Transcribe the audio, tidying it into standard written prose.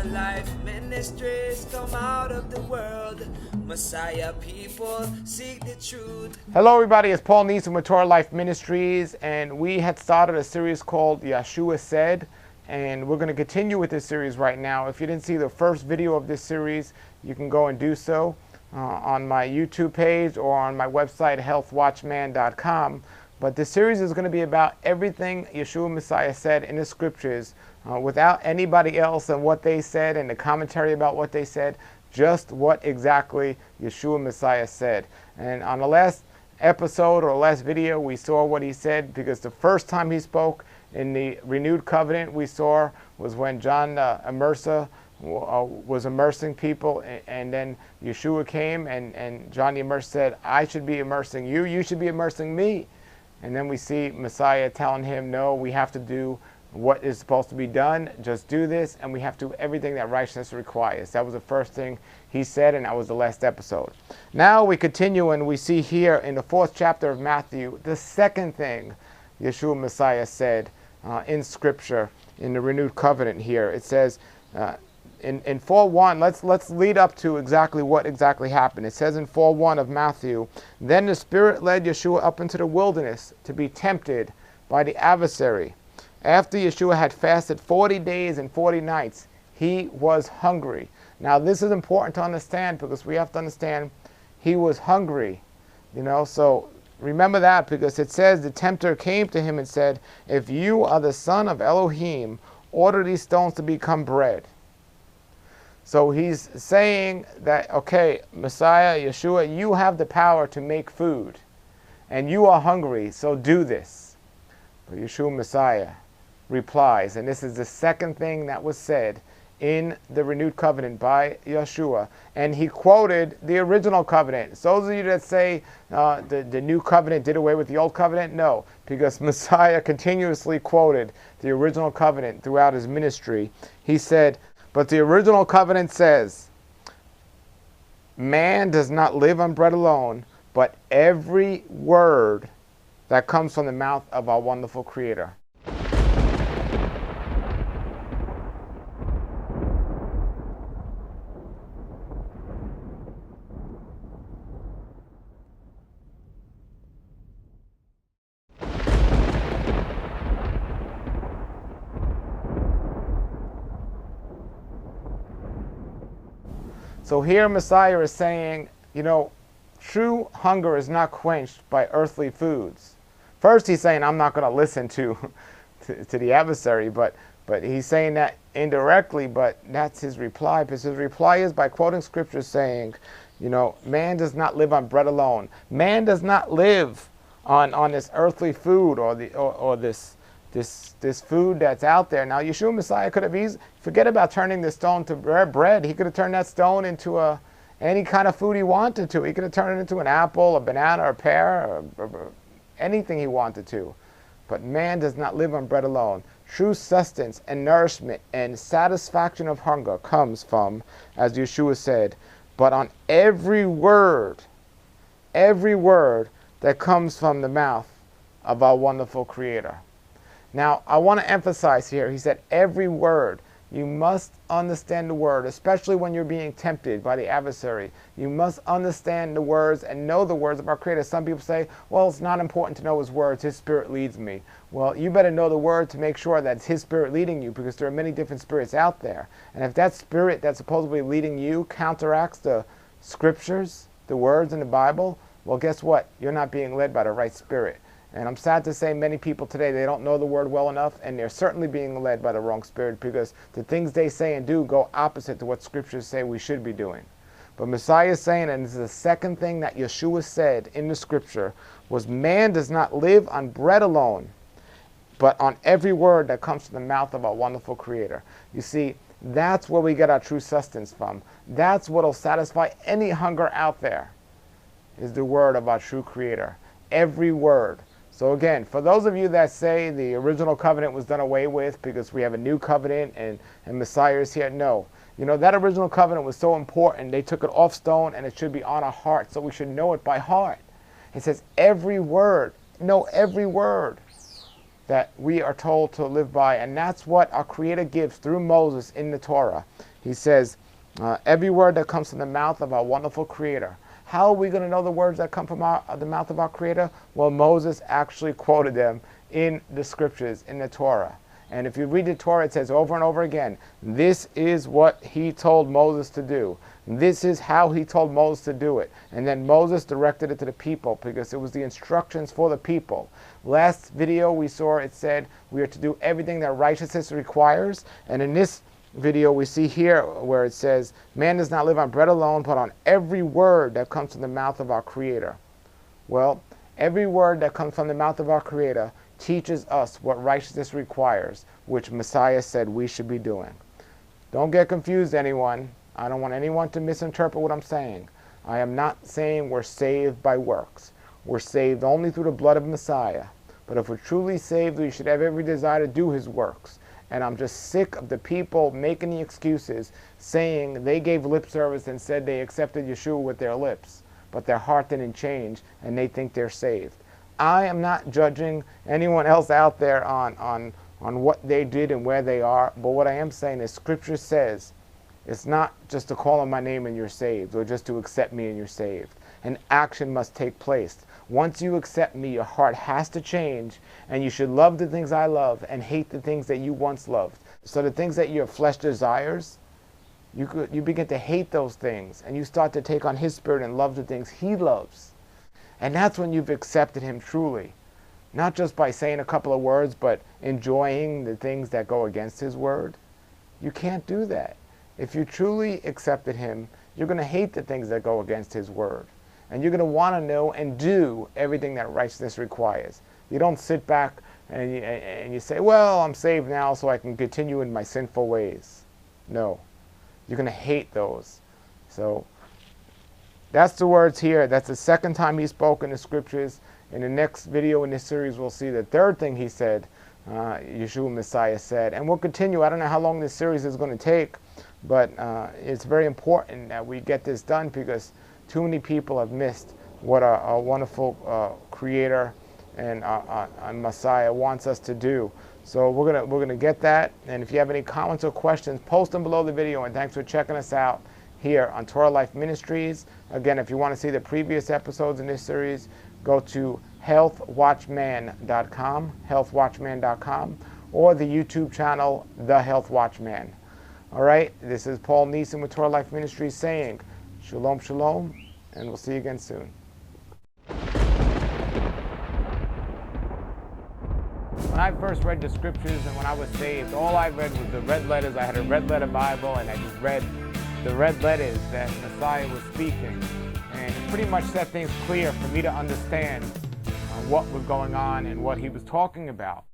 Torah Life Ministries, come out of the world. Messiah people seek the truth. Hello everybody, it's Paul Neeson with Torah Life Ministries, and we had started a series called Yeshua Said, and we're going to continue with this series right now. If you didn't see the first video of this series, you can go and do so on my YouTube page or on my website, healthwatchman.com. But this series is going to be about everything Yeshua Messiah said in the scriptures, without anybody else and what they said and the commentary about what they said, just what exactly Yeshua Messiah said. And on the last episode or last video, we saw what he said, because the first time he spoke in the renewed covenant we saw was when John Immerser was immersing people, and then Yeshua came and John the Immerser said, I should be immersing you, you should be immersing me. And then we see Messiah telling him, no, we have to do what is supposed to be done, just do this, and we have to do everything that righteousness requires. That was the first thing he said, and that was the last episode. Now we continue, and we see here in the 4th chapter of Matthew, the second thing Yeshua Messiah said in Scripture, in the renewed covenant here. It says, in 4:1, let's lead up to exactly what exactly happened. It says in 4:1 of Matthew, then the Spirit led Yeshua up into the wilderness to be tempted by the adversary. After Yeshua had fasted 40 days and 40 nights, he was hungry. Now this is important to understand, because we have to understand he was hungry. So remember that, because it says the tempter came to him and said, if you are the son of Elohim, order these stones to become bread. So he's saying that, okay, Messiah, Yeshua, you have the power to make food, and you are hungry, so do this. But Yeshua Messiah replies, and this is the second thing that was said in the renewed covenant by Yeshua, and he quoted the original covenant. So those of you that say the new covenant did away with the old covenant, no, because Messiah continuously quoted the original covenant throughout his ministry. He said, but the original covenant says, man does not live on bread alone, but every word that comes from the mouth of our wonderful Creator. So here Messiah is saying, true hunger is not quenched by earthly foods. First he's saying, I'm not going to listen to the adversary, but he's saying that indirectly, but that's his reply. Because his reply is by quoting scripture saying, man does not live on bread alone. Man does not live on this earthly food or this food that's out there. Now Yeshua Messiah could have forget about turning the stone to bread. He could have turned that stone into any kind of food he wanted to. He could have turned it into an apple, a banana, or a pear, or anything he wanted to. But man does not live on bread alone. True sustenance and nourishment and satisfaction of hunger comes from, as Yeshua said, but on every word that comes from the mouth of our wonderful Creator. Now, I want to emphasize here, he said every word. You must understand the word, especially when you're being tempted by the adversary. You must understand the words and know the words of our Creator. Some people say, well, it's not important to know His words. His Spirit leads me. Well, you better know the word to make sure that it's His Spirit leading you, because there are many different spirits out there. And if that spirit that's supposedly leading you counteracts the scriptures, the words in the Bible, well, guess what? You're not being led by the right spirit. And I'm sad to say many people today, they don't know the word well enough, and they're certainly being led by the wrong spirit, because the things they say and do go opposite to what scriptures say we should be doing. But Messiah is saying, and this is the second thing that Yeshua said in the scripture, was man does not live on bread alone, but on every word that comes from the mouth of our wonderful Creator. You see, that's where we get our true sustenance from. That's what will satisfy any hunger out there, is the word of our true Creator. Every word. So again, for those of you that say the original covenant was done away with because we have a new covenant and Messiah is here, no. That original covenant was so important, they took it off stone and it should be on our heart, so we should know it by heart. It says every word, know every word that we are told to live by, and that's what our Creator gives through Moses in the Torah. He says, every word that comes from the mouth of our wonderful Creator. How are we going to know the words that come from the mouth of our Creator? Well, Moses actually quoted them in the scriptures, in the Torah. And if you read the Torah, it says over and over again, this is what he told Moses to do. This is how he told Moses to do it. And then Moses directed it to the people because it was the instructions for the people. Last video we saw, it said we are to do everything that righteousness requires. And in this video we see here where it says, man does not live on bread alone, but on every word that comes from the mouth of our Creator. Well, every word that comes from the mouth of our Creator teaches us what righteousness requires, which Messiah said we should be doing. Don't get confused, anyone. I don't want anyone to misinterpret what I'm saying. I am not saying we're saved by works. We're saved only through the blood of Messiah. But if we're truly saved, we should have every desire to do his works. And I'm just sick of the people making the excuses, saying they gave lip service and said they accepted Yeshua with their lips, but their heart didn't change and they think they're saved. I am not judging anyone else out there on what they did and where they are, but what I am saying is Scripture says it's not just to call on my name and you're saved, or just to accept me and you're saved. An action must take place. Once you accept me, your heart has to change, and you should love the things I love and hate the things that you once loved. So the things that your flesh desires, you begin to hate those things, and you start to take on his spirit and love the things he loves. And that's when you've accepted him truly. Not just by saying a couple of words, but enjoying the things that go against his word. You can't do that. If you truly accepted him, you're going to hate the things that go against his word. And you're going to want to know and do everything that righteousness requires. You don't sit back and you say, well, I'm saved now so I can continue in my sinful ways. No. You're going to hate those. So that's the words here. That's the second time he spoke in the scriptures. In the next video in this series, we'll see the third thing he said, Yeshua Messiah said. And we'll continue. I don't know how long this series is going to take, but it's very important that we get this done because too many people have missed what a wonderful Creator and Messiah wants us to do. So we're gonna get that. And if you have any comments or questions, post them below the video. And thanks for checking us out here on Torah Life Ministries. Again, if you want to see the previous episodes in this series, go to healthwatchman.com, healthwatchman.com, or the YouTube channel, The Health Watchman. All right, this is Paul Neeson with Torah Life Ministries saying, Shalom, shalom, and we'll see you again soon. When I first read the scriptures and when I was saved, all I read was the red letters. I had a red letter Bible, and I just read the red letters that Messiah was speaking. And it pretty much set things clear for me to understand what was going on and what he was talking about.